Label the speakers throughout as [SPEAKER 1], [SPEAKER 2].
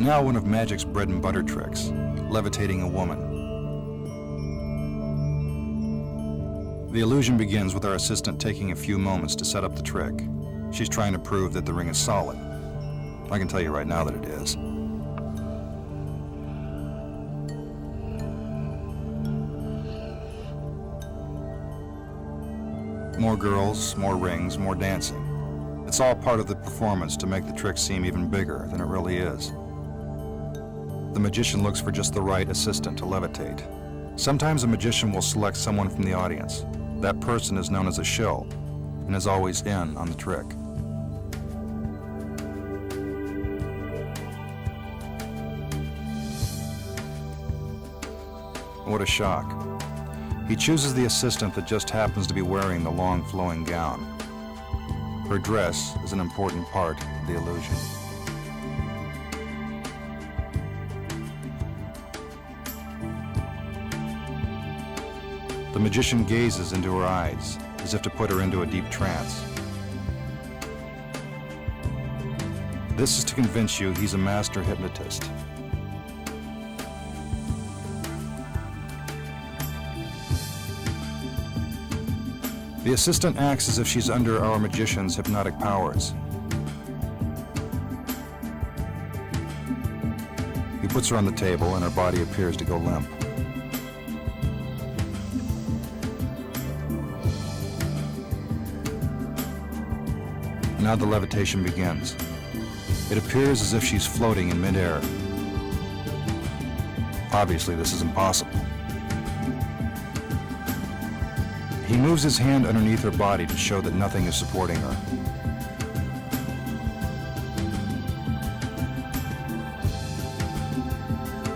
[SPEAKER 1] Now one of magic's bread and butter tricks, levitating a woman. The illusion begins with our assistant taking a few moments to set up the trick. She's trying to prove that the ring is solid. I can tell you right now that it is. More girls, more rings, more dancing. It's all part of the performance to make the trick seem even bigger than it really is. The magician looks for just the right assistant to levitate. Sometimes a magician will select someone from the audience. That person is known as a shill and is always in on the trick. What a shock. He chooses the assistant that just happens to be wearing the long flowing gown. Her dress is an important part of the illusion. The magician gazes into her eyes as if to put her into a deep trance. This is to convince you he's a master hypnotist. The assistant acts as if she's under our magician's hypnotic powers. He puts her on the table and her body appears to go limp. Now the levitation begins. It appears as if she's floating in midair. Obviously, this is impossible. He moves his hand underneath her body to show that nothing is supporting her.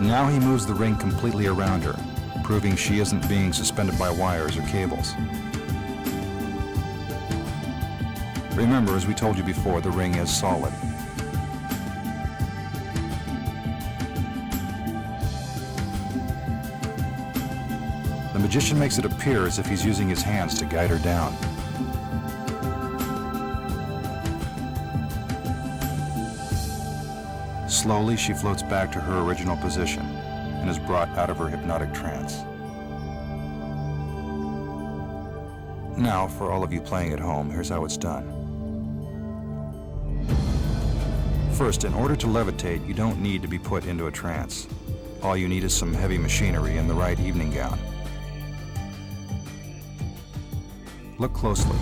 [SPEAKER 1] Now he moves the ring completely around her, proving she isn't being suspended by wires or cables. Remember, as we told you before, the ring is solid. The magician makes it appear as if he's using his hands to guide her down. Slowly, she floats back to her original position and is brought out of her hypnotic trance. Now, for all of you playing at home, here's how it's done. First, in order to levitate, you don't need to be put into a trance. All you need is some heavy machinery and the right evening gown. Look closely.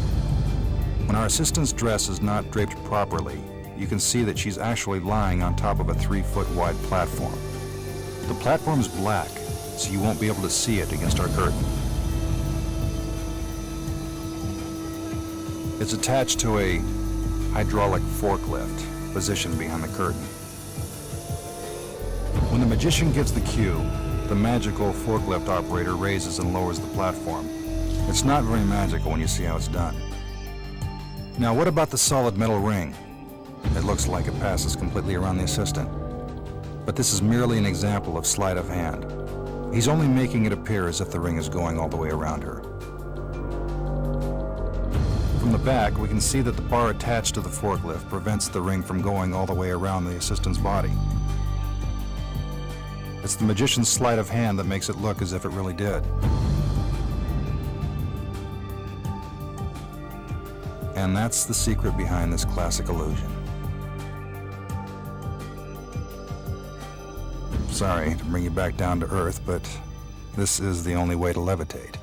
[SPEAKER 1] When our assistant's dress is not draped properly, you can see that she's actually lying on top of a 3-foot wide platform. The platform is black, so you won't be able to see it against our curtain. It's attached to a hydraulic forklift positioned behind the curtain. When the magician gives the cue, the magical forklift operator raises and lowers the platform. It's not very magical when you see how it's done. Now, what about the solid metal ring? It looks like it passes completely around the assistant. But this is merely an example of sleight of hand. He's only making it appear as if the ring is going all the way around her. From the back, we can see that the bar attached to the forklift prevents the ring from going all the way around the assistant's body. It's the magician's sleight of hand that makes it look as if it really did. And that's the secret behind this classic illusion. Sorry to bring you back down to earth, but this is the only way to levitate.